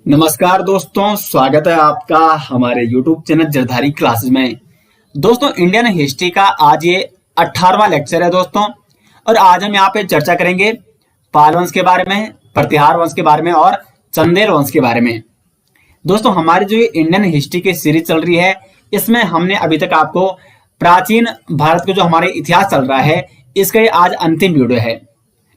नमस्कार दोस्तों, स्वागत है आपका हमारे YouTube चैनल जरधारी क्लासेस में। दोस्तों, इंडियन हिस्ट्री का आज ये 18वां लेक्चर है दोस्तों। और आज हम यहाँ पे चर्चा करेंगे पाल वंश के बारे में, प्रतिहार वंश के बारे में और चंदेल वंश के बारे में। दोस्तों, हमारी जो ये इंडियन हिस्ट्री की सीरीज चल रही है, इसमें हमने अभी तक आपको प्राचीन भारत का जो हमारे इतिहास चल रहा है, इसका ये आज अंतिम वीडियो है।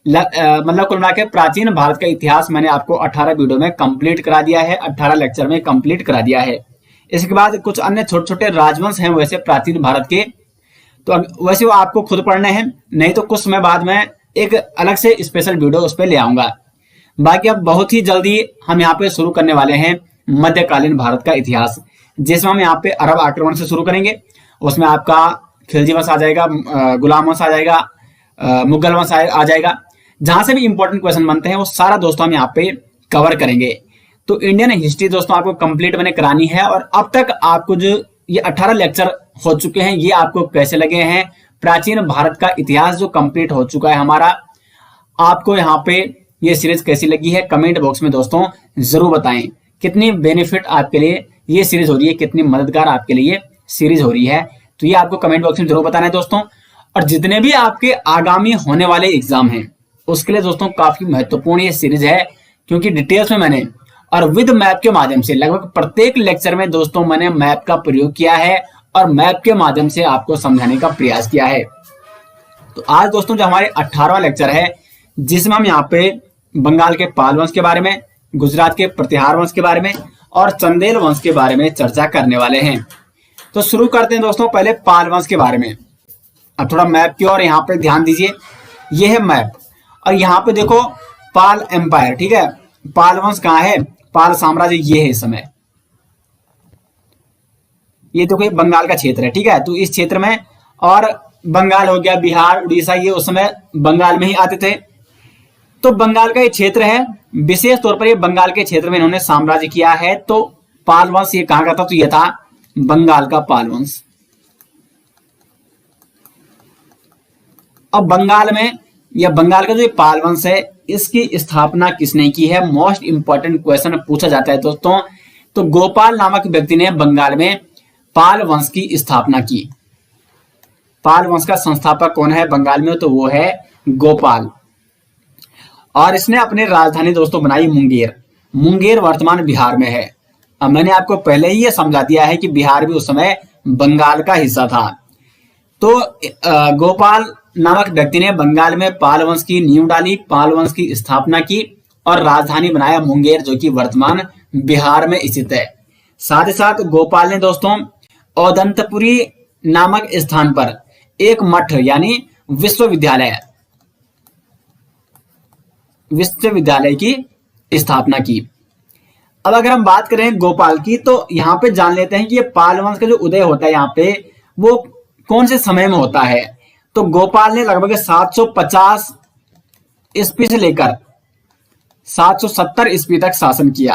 मतलब कुल मिलाकर प्राचीन भारत का इतिहास मैंने आपको 18 वीडियो में कंप्लीट करा दिया है, 18 लेक्चर में कंप्लीट करा दिया है। इसके बाद कुछ अन्य छोटे छोटे राजवंश हैं वैसे प्राचीन भारत के, तो वैसे वो आपको खुद पढ़ने हैं, नहीं तो कुछ समय बाद में एक अलग से स्पेशल वीडियो उस पर ले आऊंगा। बाकी अब बहुत ही जल्दी हम यहाँ पे शुरू करने वाले हैं मध्यकालीन भारत का इतिहास, जिसमें हम यहाँ पे अरब आक्रमण से शुरू करेंगे। उसमें आपका खिलजी वंश आ जाएगा, गुलाम वंश आ जाएगा, मुगल वंश आ जाएगा। जहां से भी इंपॉर्टेंट क्वेश्चन बनते हैं वो सारा दोस्तों हम यहाँ पे कवर करेंगे। तो इंडियन हिस्ट्री दोस्तों आपको कंप्लीट मैंने करानी है। और अब तक आपको जो ये 18 लेक्चर हो चुके हैं, ये आपको कैसे लगे हैं? प्राचीन भारत का इतिहास जो कंप्लीट हो चुका है हमारा, आपको यहाँ पे ये सीरीज कैसी लगी है कमेंट बॉक्स में दोस्तों जरूर बताएं। कितनी बेनिफिट आपके लिए ये सीरीज हो रही है, कितनी मददगार आपके लिए सीरीज हो रही है, तो ये आपको कमेंट बॉक्स में जरूर बताना है दोस्तों। और जितने भी आपके आगामी होने वाले एग्जाम हैं, उसके लिए दोस्तों काफी महत्वपूर्ण ये सीरीज है, क्योंकि डिटेल्स में मैंने और विद मैप के माध्यम से लगभग प्रत्येक लेक्चर में दोस्तों मैंने मैप का प्रयोग किया है और मैप के माध्यम से आपको समझाने का प्रयास किया है। तो आज दोस्तों जो हमारे 18वां लेक्चर है, जिसमें हम यहाँ पे बंगाल के पाल वंश के बारे में, गुजरात के प्रतिहार वंश के बारे में और चंदेल वंश के बारे में चर्चा करने वाले हैं। तो शुरू करते हैं दोस्तों पहले पाल वंश के बारे में। अब थोड़ा मैप की ओर यहाँ पे ध्यान दीजिए। ये है मैप और यहाँ पे देखो पाल एम्पायर, ठीक है। पाल वंश कहाँ है? पाल साम्राज्य ये है इस समय। ये तो कोई बंगाल का क्षेत्र है, ठीक है। तो इस क्षेत्र में, और बंगाल हो गया, बिहार, उड़ीसा, ये उस समय बंगाल में ही आते थे। तो बंगाल का ये क्षेत्र है, विशेष तौर पर ये बंगाल के क्षेत्र में इन्होंने साम्राज्य किया है। तो पाल वंश ये कहाँ का था? तो ये था बंगाल का पाल वंश। अब बंगाल में या बंगाल का जो पाल वंश है, इसकी स्थापना किसने की है? मोस्ट इंपॉर्टेंट क्वेश्चन पूछा जाता है दोस्तों। तो गोपाल नामक व्यक्ति ने बंगाल में पाल वंश की स्थापना की। पाल वंश का संस्थापक कौन है बंगाल में? तो वो है गोपाल। और इसने अपनी राजधानी दोस्तों बनाई मुंगेर। मुंगेर वर्तमान बिहार में है। अब मैंने आपको पहले ही ये समझा दिया है कि बिहार भी उस समय बंगाल का हिस्सा था। तो गोपाल नामक व्यक्ति ने बंगाल में पाल वंश की नींव डाली, पाल वंश की स्थापना की और राजधानी बनाया मुंगेर, जो कि वर्तमान बिहार में स्थित है। साथ ही साथ गोपाल ने दोस्तों औदंतपुरी नामक स्थान पर एक मठ यानी विश्वविद्यालय की स्थापना की। अब अगर हम बात करें गोपाल की, तो यहाँ पे जान लेते हैं कि ये पाल वंश का जो उदय होता है यहाँ पे, वो कौन से समय में होता है। तो गोपाल ने लगभग 750 ईस्वी से लेकर 770 ईस्वी तक शासन किया।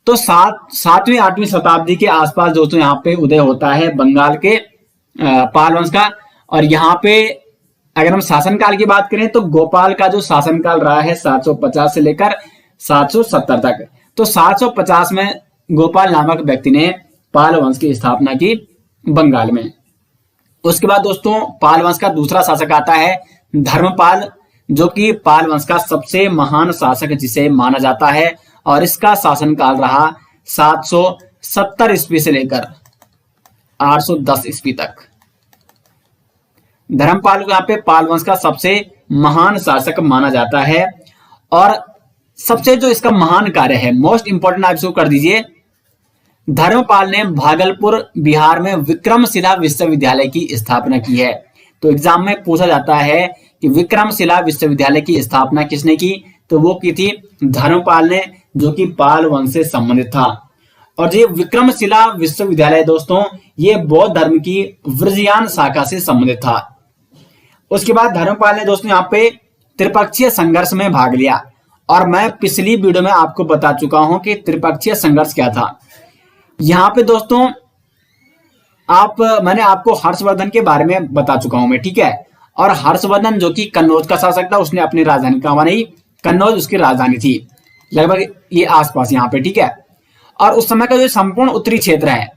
तो 7वीं 8वीं शताब्दी के आसपास दोस्तों यहाँ पे उदय होता है बंगाल के पाल वंश का। और यहाँ पे अगर हम शासनकाल की बात करें, तो गोपाल का जो शासनकाल रहा है 750 से लेकर 770 तक। तो 750 में गोपाल नामक व्यक्ति ने पाल वंश की स्थापना की बंगाल में। उसके बाद दोस्तों पाल वंश का दूसरा शासक आता है धर्मपाल, जो कि पाल वंश का सबसे महान शासक जिसे माना जाता है। और इसका शासनकाल रहा 770 ईस्वी से लेकर 810 ईस्वी तक। धर्मपाल को यहाँ पे पाल वंश का सबसे महान शासक माना जाता है। और सबसे जो इसका महान कार्य है, मोस्ट इंपोर्टेंट आप इसको कर दीजिए, धर्मपाल ने भागलपुर बिहार में विक्रमशिला विश्वविद्यालय की स्थापना की है। तो एग्जाम में पूछा जाता है कि विक्रमशिला विश्वविद्यालय की स्थापना किसने की? तो वो की थी धर्मपाल ने, जो कि पाल वंश से संबंधित था। और ये विक्रमशिला विश्वविद्यालय दोस्तों ये बौद्ध धर्म की वज्रयान शाखा से संबंधित था। उसके बाद धर्मपाल ने दोस्तों यहाँ पे त्रिपक्षीय संघर्ष में भाग लिया। और मैं पिछली वीडियो में आपको बता चुका हूं कि त्रिपक्षीय संघर्ष क्या था। यहाँ पे दोस्तों मैंने आपको हर्षवर्धन के बारे में बता चुका हूं मैं, ठीक है। और हर्षवर्धन जो कि कन्नौज का शासक था, उसने अपनी राजधानी कहाँ बनाई? कन्नौज उसकी राजधानी थी। लगभग ये आसपास यहाँ पे, ठीक है। और उस समय का जो संपूर्ण उत्तरी क्षेत्र है,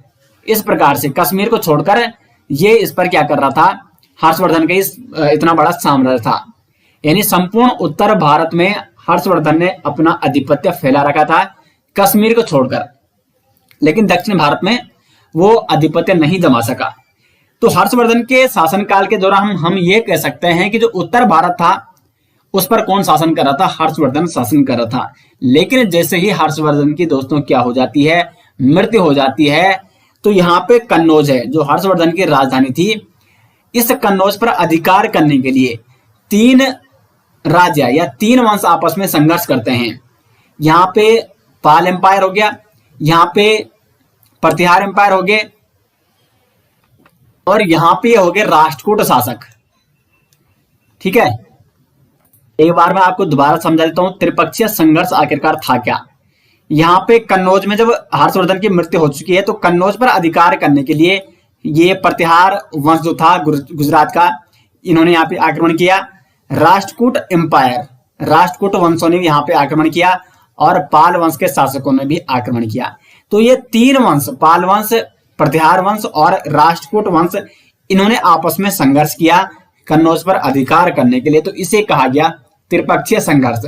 इस प्रकार से कश्मीर को छोड़कर ये इस पर क्या कर रहा था, हर्षवर्धन का इतना बड़ा साम्राज्य था। यानी संपूर्ण उत्तर भारत में हर्षवर्धन ने अपना आधिपत्य फैला रखा था कश्मीर को छोड़कर, लेकिन दक्षिण भारत में वो आधिपत्य नहीं जमा सका। तो हर्षवर्धन के शासनकाल के दौरान हम ये कह सकते हैं कि जो उत्तर भारत था उस पर कौन शासन कर रहा था, हर्षवर्धन शासन कर रहा था। लेकिन जैसे ही हर्षवर्धन की दोस्तों क्या हो जाती है, मृत्यु हो जाती है, तो यहाँ पे कन्नौज है जो हर्षवर्धन की राजधानी थी, इस कन्नौज पर अधिकार करने के लिए 3 राज्य या 3 वंश आपस में संघर्ष करते हैं। यहाँ पे पाल एम्पायर हो गया, यहाँ पे प्रतिहार एम्पायर हो गए, और यहाँ पे हो गए राष्ट्रकूट शासक, ठीक है। एक बार मैं आपको दोबारा समझा देता हूं त्रिपक्षीय संघर्ष आखिरकार था क्या। यहाँ पे कन्नौज में जब हर्षवर्धन की मृत्यु हो चुकी है तो कन्नौज पर अधिकार करने के लिए ये प्रतिहार वंश जो था गुजरात का, इन्होंने यहाँ पे आक्रमण किया। राष्ट्रकूट एम्पायर, राष्ट्रकूट वंशों ने भी यहाँ पे आक्रमण किया, और पाल वंश के शासकों ने भी आक्रमण किया। तो ये 3 वंश, पाल वंश, प्रतिहार वंश और राष्ट्रकूट वंश, इन्होंने आपस में संघर्ष किया कन्नौज पर अधिकार करने के लिए। तो इसे कहा गया त्रिपक्षीय संघर्ष।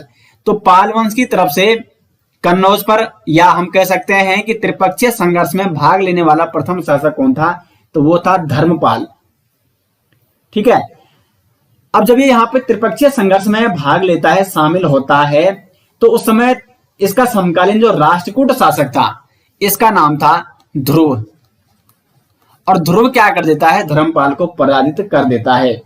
तो पाल वंश की तरफ से कन्नौज पर, या हम कह सकते हैं कि त्रिपक्षीय संघर्ष में भाग लेने वाला प्रथम शासक कौन था, तो वो था धर्मपाल, ठीक है। अब जब ये यहाँ पे त्रिपक्षीय संघर्ष में भाग लेता है, शामिल होता है, तो उस समय इसका समकालीन जो राष्ट्रकूट शासक था, इसका नाम था ध्रुव। और ध्रुव क्या कर देता है, धर्मपाल को पराजित कर देता है।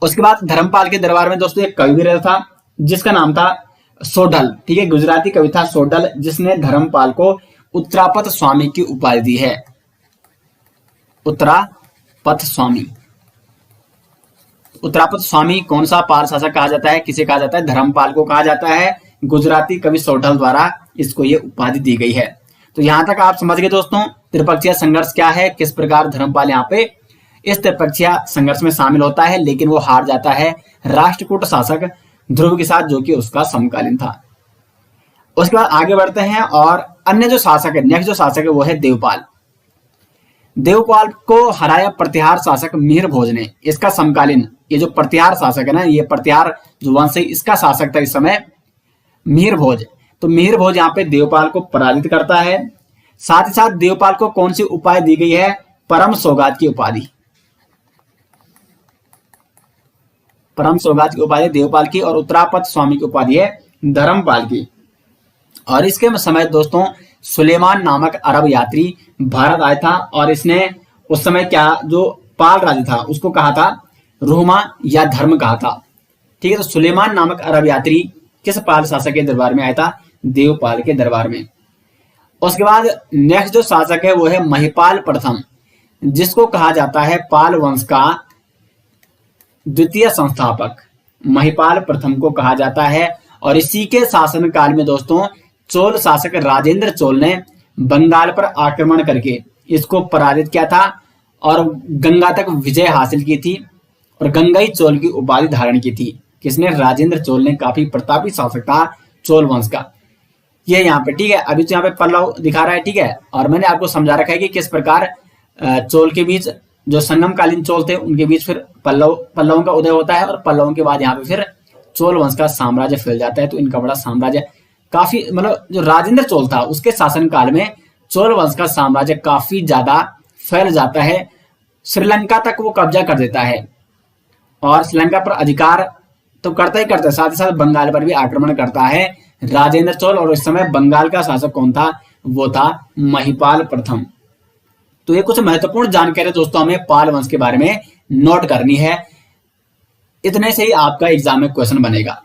उसके बाद धर्मपाल के दरबार में दोस्तों एक कवि भी रहता था जिसका नाम था सोढल, ठीक है, गुजराती कवि था सोढल, जिसने धर्मपाल को उत्तरापथ स्वामी की उपाधि दी है। उत्तरापथ स्वामी, उत्तरापथ स्वामी कौन सा पाल शासक कहा जाता है, किसे कहा जाता है, धर्मपाल को कहा जाता है। गुजराती कवि सोढल द्वारा इसको ये उपाधि दी गई है। तो यहां तक आप समझ गए दोस्तों त्रिपक्षीय संघर्ष क्या है, किस प्रकार धर्मपाल यहाँ पे इस त्रिपक्षीय संघर्ष में शामिल होता है, लेकिन वो हार जाता है राष्ट्रकूट शासक ध्रुव के साथ, जो कि उसका समकालीन था। उसके बाद आगे बढ़ते हैं, और अन्य जो शासक है, नेक्स्ट जो शासक है वो है देवपाल। देवपाल को हराया प्रतिहार शासक मिहिर भोज ने। इसका समकालीन ये जो प्रतिहार शासक है ना, ये प्रतिहार जो वंश है, इसका शासक था इस समय मिहिर भोज। तो मिहिर भोज यहाँ पे देवपाल को पराजित करता है। साथ ही साथ देवपाल को कौन सी उपाधि दी गई है, परम सौगात की उपाधि, परम सौगात की उपाधि देवपाल की, और उत्तरापथ स्वामी की उपाधि है धर्मपाल की। और इसके समय दोस्तों सुलेमान नामक अरब यात्री भारत आया था, और इसने उस समय क्या जो पाल राज्य था उसको कहा था रोमा या धर्म कहा था, ठीक है। तो सुलेमान नामक अरब यात्री किस पाल शासक के दरबार में आया था, देवपाल के दरबार में। उसके बाद नेक्स्ट जो शासक है वो है महिपाल प्रथम, जिसको कहा जाता है पाल वंश का द्वितीय संस्थापक। महिपाल प्रथम को कहा जाता है, और इसी के शासनकाल में दोस्तों चोल शासक राजेंद्र चोल ने बंगाल पर आक्रमण करके इसको पराजित किया था, और गंगा तक विजय हासिल की थी, और गंगाई चोल की उपाधि धारण की थी। किसने, राजेंद्र चोल ने। काफी प्रतापी शासक था चोल वंश का। ये यहाँ पे, ठीक है। अभी तो यहाँ पे पल्लव दिखा रहा है, ठीक है। और मैंने आपको समझा रखा है कि किस प्रकार चोल के बीच जो संगमकालीन चोल थे उनके बीच फिर पल्लवों का उदय होता है, और पल्लवों के बाद यहाँ पे फिर चोल वंश का साम्राज्य फैल जाता है। तो इनका बड़ा साम्राज्य काफी, मतलब जो राजेंद्र चोल था उसके शासन काल में चोल वंश का साम्राज्य काफी ज्यादा फैल जाता है, श्रीलंका तक वो कब्जा कर देता है, और श्रीलंका पर अधिकार तो करता ही करता है, साथ ही साथ बंगाल पर भी आक्रमण करता है राजेंद्र चोल। और इस समय बंगाल का शासक कौन था, वो था महिपाल प्रथम। तो ये कुछ महत्वपूर्ण जानकारी दोस्तों हमें पाल वंश के बारे में नोट करनी है, इतने से ही आपका एग्जाम में क्वेश्चन बनेगा।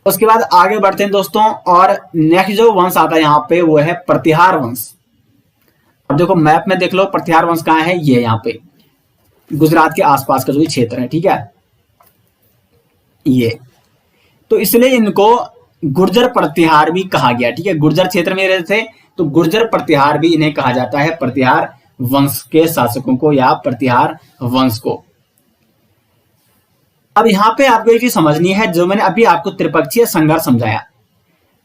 उसके बाद आगे बढ़ते हैं दोस्तों, और नेक्स्ट जो वंश आता है यहाँ पे वो है प्रतिहार वंश। अब देखो मैप में देख लो प्रतिहार वंश कहाँ है, ये यहाँ पे गुजरात के आसपास का जो क्षेत्र है, ठीक है ये। तो इसलिए इनको गुर्जर प्रतिहार भी कहा गया, ठीक है। गुर्जर क्षेत्र में रहते थे तो गुर्जर प्रतिहार भी इन्हें कहा जाता है, प्रतिहार वंश के शासकों को या प्रतिहार वंश को। अब यहाँ पे आपको एक चीज समझनी है, जो मैंने अभी आपको त्रिपक्षीय संघर्ष समझाया।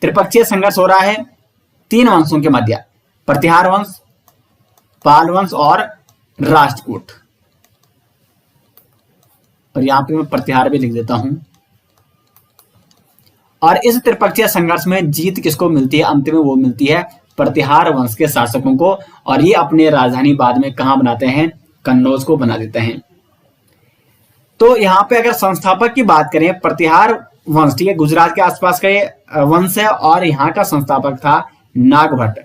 त्रिपक्षीय संघर्ष हो रहा है 3 वंशों के मध्य, प्रतिहार वंश, पाल वंश और राष्ट्रकूट। और यहां पे मैं प्रतिहार भी लिख देता हूं। और इस त्रिपक्षीय संघर्ष में जीत किसको मिलती है? अंत में वो मिलती है प्रतिहार वंश के शासकों को। और ये अपनी राजधानी बाद में कहां बनाते हैं? कन्नौज को बना देते हैं। तो यहाँ पे अगर संस्थापक की बात करें, प्रतिहार वंश, ठीक है, गुजरात के आसपास का ये वंश है और यहाँ का संस्थापक था नागभट्ट।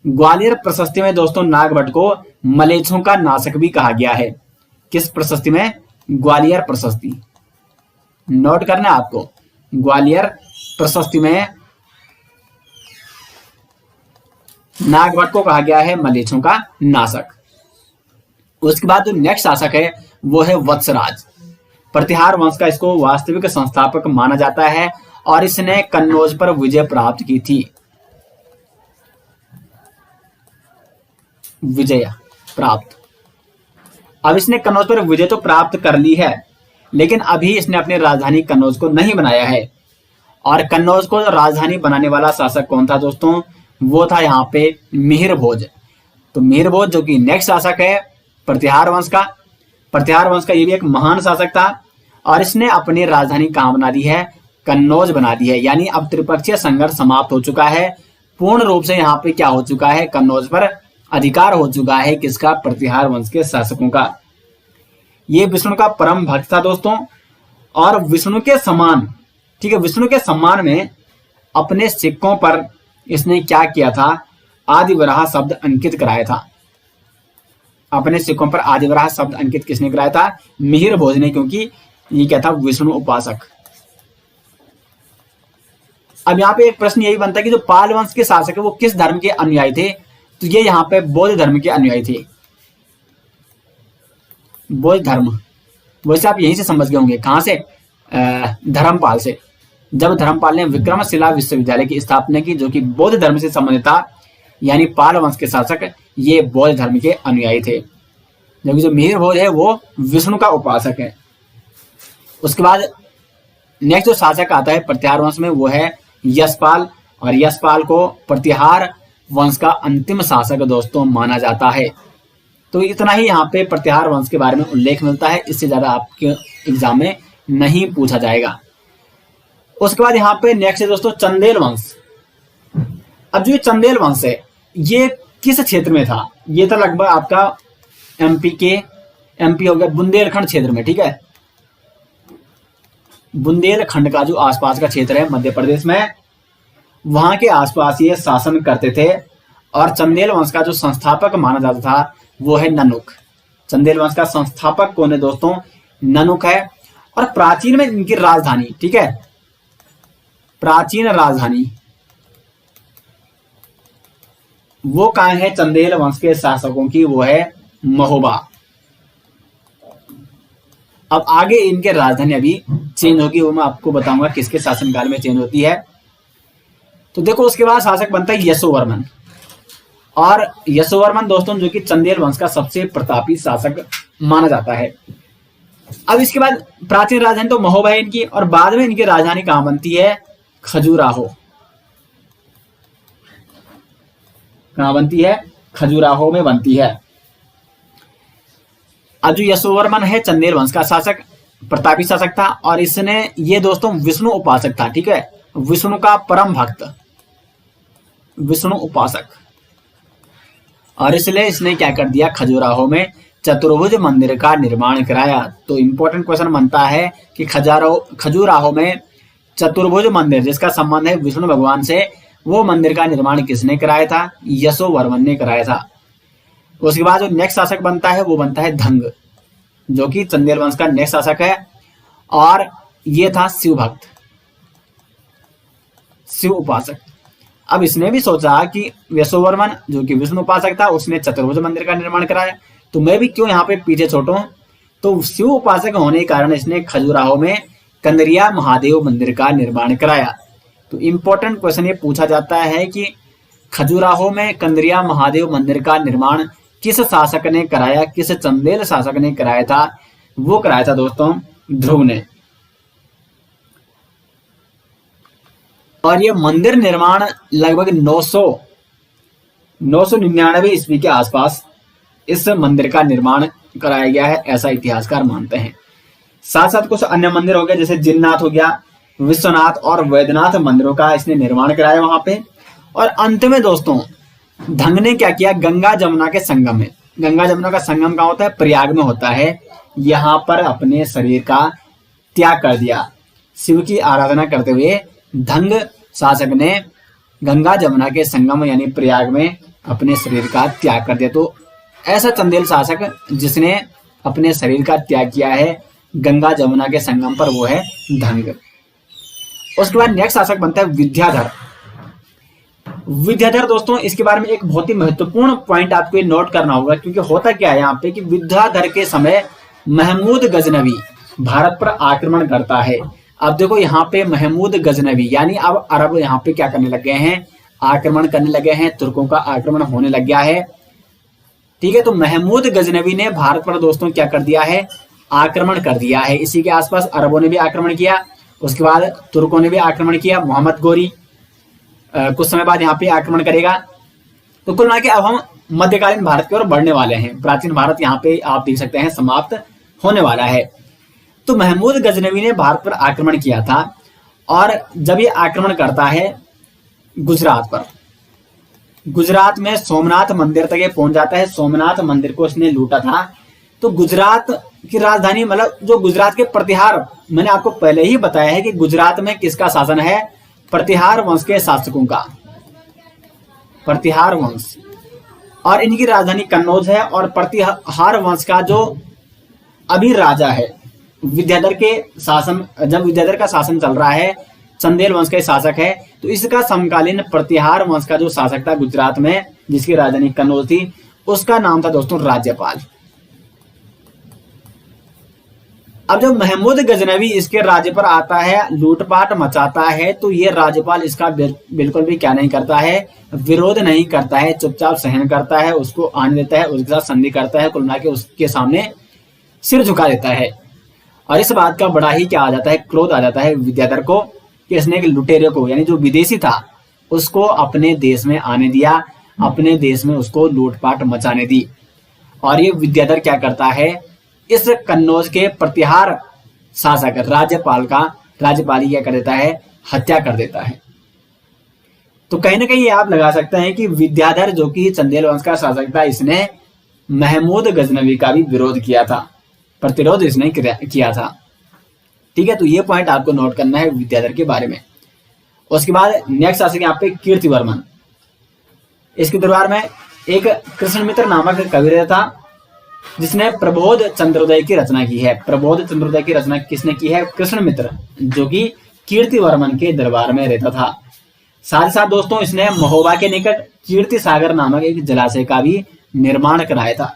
ग्वालियर प्रशस्ति में दोस्तों नागभट्ट को मलेच्छों का नाशक भी कहा गया है। किस प्रशस्ति में? ग्वालियर प्रशस्ति। नोट करना आपको, ग्वालियर प्रशस्ति में नागभट्ट को कहा गया है मलेच्छों का नाशक। उसके बाद जो नेक्स्ट शासक है वो है वत्सराज। प्रतिहार वंश का इसको वास्तविक संस्थापक माना जाता है और इसने कन्नौज पर विजय प्राप्त की थी। विजय प्राप्त। अब इसने कन्नौज पर विजय तो प्राप्त कर ली है, लेकिन अभी इसने अपनी राजधानी कन्नौज को नहीं बनाया है। और कन्नौज को राजधानी बनाने वाला शासक कौन था दोस्तों? वो था यहाँ पे मिहिर भोज। तो मिहिर भोज जो कि नेक्स्ट शासक है प्रतिहार वंश का। प्रतिहार वंश का ये भी एक महान शासक था और इसने अपनी राजधानी कहां बना दी है? कन्नौज बना दी है। यानी अब त्रिपक्षीय संघर्ष समाप्त हो चुका है। पूर्ण रूप से यहाँ पे क्या हो चुका है? कन्नौज पर अधिकार हो चुका है। किसका? प्रतिहार वंश के शासकों का। ये विष्णु का परम भक्त था दोस्तों और विष्णु के समान, ठीक है, विष्णु के सम्मान में अपने सिक्कों पर इसने क्या किया था? आदिवराह शब्द अंकित कराया था। अपने सिक्कों पर आदिवराह शब्द अंकित किसने कराया था? मिहिर भोज ने, क्योंकि ये क्या था? विष्णु उपासक। अब यहाँ पे एक प्रश्न यही बनता है कि जो पाल वंश के शासक है वो किस धर्म के अनुयायी थे? तो ये यहाँ पे बौद्ध धर्म के अनुयायी थे। बौद्ध धर्म, वैसे आप यहीं से समझ गए होंगे। कहां से? धर्मपाल से। जब धर्मपाल ने विक्रमशिला विश्वविद्यालय की स्थापना की, जो कि बौद्ध धर्म से संबंधित था, यानी पाल वंश के शासक ये बौद्ध धर्म के अनुयायी थे। जबकि जो मिहिर भोज है वो विष्णु का उपासक है। उसके बाद नेक्स्ट जो शासक आता है प्रतिहार वंश में वो है यशपाल। और यशपाल को प्रतिहार वंश का अंतिम शासक दोस्तों माना जाता है। तो इतना ही यहाँ पे प्रतिहार वंश के बारे में उल्लेख मिलता है, इससे ज्यादा आपके एग्जाम में नहीं पूछा जाएगा। उसके बाद यहाँ पे नेक्स्ट है दोस्तों चंदेल वंश। अब जो ये चंदेल वंश है ये किस क्षेत्र में था? ये था लगभग आपका एमपी हो गया, बुंदेलखंड क्षेत्र में, ठीक है। बुंदेलखंड का जो आसपास का क्षेत्र है मध्य प्रदेश में, वहां के आसपास ये शासन करते थे। और चंदेल वंश का जो संस्थापक माना जाता था वो है ननुक। चंदेल वंश का संस्थापक कौन है दोस्तों? ननुक है। और प्राचीन में इनकी राजधानी, ठीक है, प्राचीन राजधानी वो कहां है चंदेल वंश के शासकों की? वो है महोबा। अब आगे इनके राजधानी अभी चेंज होगी, वो मैं आपको बताऊंगा किसके शासनकाल में चेंज होती है। तो देखो उसके बाद शासक बनता है यशोवर्मन। और यशोवर्मन दोस्तों जो कि चंदेल वंश का सबसे प्रतापी शासक माना जाता है। अब इसके बाद प्राचीन राजधानी तो महोबा है इनकी, और बाद में इनकी राजधानी कहां बनती है? खजुराहो। कहां बनती है? खजुराहो में बनती है। अब जो यशोवर्मन है चंदेल वंश का शासक, प्रतापी शासक था और इसने, ये दोस्तों विष्णु उपासक था, ठीक है, विष्णु का परम भक्त, विष्णु उपासक। और इसलिए इसने क्या कर दिया? खजुराहो में चतुर्भुज मंदिर का निर्माण कराया। तो इंपॉर्टेंट क्वेश्चन बनता है कि खजुराहो में चतुर्भुज मंदिर जिसका संबंध है विष्णु भगवान से, वो मंदिर का निर्माण किसने कराया था? यशोवर्मन ने कराया था। उसके बाद जो नेक्स्ट शासक बनता है वो बनता है धंग, जो कि चंदेल वंश का नेक्स्ट शासक है। और ये था शिव भक्त, शिव उपासक। अब इसने भी सोचा कि यशोवर्मन जो कि विष्णु उपासक था उसने चतुर्भुज मंदिर का निर्माण कराया, तो मैं भी क्यों यहाँ पे पीछे छोटूं। तो शिव उपासक होने के कारण इसने खजुराहो में कंदरिया महादेव मंदिर का निर्माण कराया। तो इंपॉर्टेंट क्वेश्चन ये पूछा जाता है कि खजुराहो में कंदरिया महादेव मंदिर का निर्माण किस शासक ने कराया? किस चंदेल शासक ने कराया था? वो कराया था दोस्तों ध्रुव ने। और ये मंदिर निर्माण लगभग 999 ईस्वी के आसपास इस मंदिर का निर्माण कराया गया है, ऐसा इतिहासकार मानते हैं। साथ साथ कुछ अन्य मंदिर हो गए, जैसे जिन्नाथ हो गया, विश्वनाथ और वैद्यनाथ मंदिरों का इसने निर्माण कराया वहां पे। और अंत में दोस्तों धंग ने क्या किया, गंगा जमुना के संगम में, गंगा जमुना का संगम कहाँ होता है, प्रयाग में होता है, यहाँ पर अपने शरीर का त्याग कर दिया। शिव की आराधना करते हुए धंग शासक ने गंगा जमुना के संगम यानी प्रयाग में अपने शरीर का त्याग कर दिया। तो ऐसा चंदेल शासक जिसने अपने शरीर का त्याग किया है गंगा जमुना के संगम पर, वो है धंग। उसके बाद नेक्स्ट शासक बनता है विद्याधर। विद्याधर दोस्तों, इसके बारे में एक बहुत ही महत्वपूर्ण पॉइंट आपको ये नोट करना होगा, क्योंकि होता क्या है यहाँ पे कि विद्याधर के समय महमूद गजनवी भारत पर आक्रमण करता है। अब देखो यहाँ पे महमूद गजनवी यानी अब अरब यहाँ पे क्या करने लग गए हैं, आक्रमण करने लगे हैं, तुर्कों का आक्रमण होने लग गया है। ठीक है, तो महमूद गजनवी ने भारत पर दोस्तों क्या कर दिया है, आक्रमण कर दिया है। इसी के आसपास अरबों ने भी आक्रमण किया, उसके बाद तुर्कों ने भी आक्रमण किया। मोहम्मद गोरी कुछ समय बाद यहाँ पे आक्रमण करेगा। तो कुल मिला के अब हम मध्यकालीन भारत की ओर बढ़ने वाले हैं। प्राचीन भारत यहाँ पे आप देख सकते हैं समाप्त होने वाला है। तो महमूद गजनवी ने भारत पर आक्रमण किया था, और जब ये आक्रमण करता है गुजरात पर, गुजरात में सोमनाथ मंदिर तक ये पहुंच जाता है। सोमनाथ मंदिर को इसने लूटा था। तो गुजरात की राजधानी, मतलब जो गुजरात के प्रतिहार, मैंने आपको पहले ही बताया है कि गुजरात में किसका शासन है, प्रतिहार वंश के शासकों का, प्रतिहार वंश, और इनकी राजधानी कन्नौज है। और प्रतिहार वंश का जो अभी राजा है, विद्याधर के शासन, जब विद्याधर का शासन चल रहा है, चंदेल वंश के शासक है, तो इसका समकालीन प्रतिहार वंश का जो शासक था गुजरात में, जिसकी राजधानी कन्नौज थी, उसका नाम था दोस्तों राज्यपाल। अब जब महमूद गजनवी इसके राज्य पर आता है, लूटपाट मचाता है, तो ये राज्यपाल इसका बिल्कुल भी क्या नहीं करता है, विरोध नहीं करता है, चुपचाप सहन करता है, उसको आने देता है, उसके साथ संधि करता है, कुल मिला के उसके सामने सिर झुका देता है। और इस बात का बड़ा ही क्या आ जाता है, क्रोध आ जाता है विद्याधर को, कि इसने एक लुटेरे को, यानी जो विदेशी था, उसको अपने देश में आने दिया, अपने देश में उसको लूटपाट मचाने दी। और ये विद्याधर क्या करता है, इस कन्नौज के प्रतिहार शासक राज्यपाल क्या कर देता है, हत्या कर देता है। तो कहीं ना कहीं आप लगा सकते हैं कि विद्याधर जो कि चंदेल वंश का शासक था, इसने महमूद गजनवी का भी विरोध किया था, प्रतिरोध इसने किया था। ठीक है, तो ये पॉइंट आपको नोट करना है विद्याधर के बारे में। उसके बाद नेक्स्ट शासक यहाँ पे कीर्तिवर्मन। इसके दरबार में एक कृष्णमित्र नामक कवि था, जिसने प्रबोध चंद्रोदय की रचना की है। प्रबोध चंद्रोदय की रचना किसने की है, कृष्णमित्र, जो कि कीर्तिवर्मन के दरबार में रहता था। साथ ही साथ दोस्तों इसने महोबा के निकट कीर्ति सागर नामक एक जलाशय का भी निर्माण कराया था।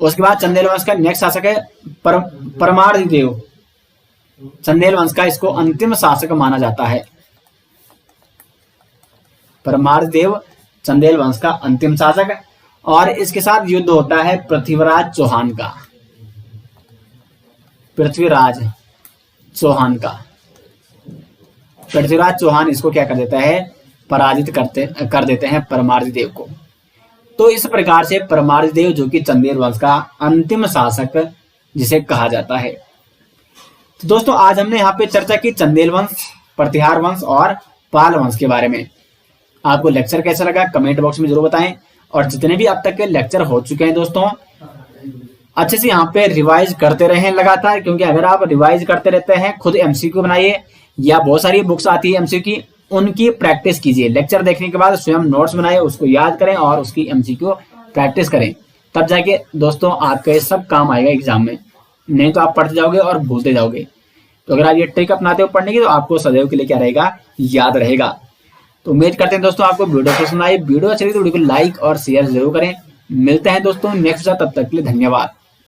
उसके बाद चंदेल वंश का नेक्स्ट शासक है परमार्दिदेव। चंदेल वंश का इसको अंतिम शासक माना जाता है। परमार्दिदेव चंदेल वंश का अंतिम शासक, और इसके साथ युद्ध होता है पृथ्वीराज चौहान का। पृथ्वीराज चौहान का, पृथ्वीराज चौहान इसको क्या कर देता है, पराजित कर देते हैं परमार्दिदेव को। तो इस प्रकार से परमार्दिदेव जो कि चंदेल वंश का अंतिम शासक जिसे कहा जाता है। तो दोस्तों आज हमने यहाँ पे चर्चा की चंदेल वंश, प्रतिहार वंश और पाल वंश के बारे में। आपको लेक्चर कैसा लगा कमेंट बॉक्स में जरूर बताएं। और जितने भी अब तक के लेक्चर हो चुके हैं दोस्तों, अच्छे से यहाँ पे रिवाइज करते रहें लगातार, क्योंकि अगर आप रिवाइज करते रहते हैं, खुद एमसीक्यू बनाइए, या बहुत सारी बुक्स आती है एमसीक्यू की, उनकी प्रैक्टिस कीजिए। लेक्चर देखने के बाद स्वयं नोट्स बनाइए, उसको याद करें और उसकी एमसीक्यू प्रैक्टिस करें, तब जाके दोस्तों आपका ये सब काम आएगा एग्जाम में। नहीं तो आप पढ़ते जाओगे और भूलते जाओगे। तो अगर आप ये ट्रिक अपनाते हो पढ़ने की, तो आपको सदैव के लिए क्या रहेगा, याद रहेगा। तो उम्मीद करते हैं दोस्तों आपको वीडियो पसंद आई। वीडियो अच्छी लगी तो वीडियो को लाइक और शेयर जरूर करें। मिलते हैं दोस्तों नेक्स्ट, तब तक के लिए धन्यवाद।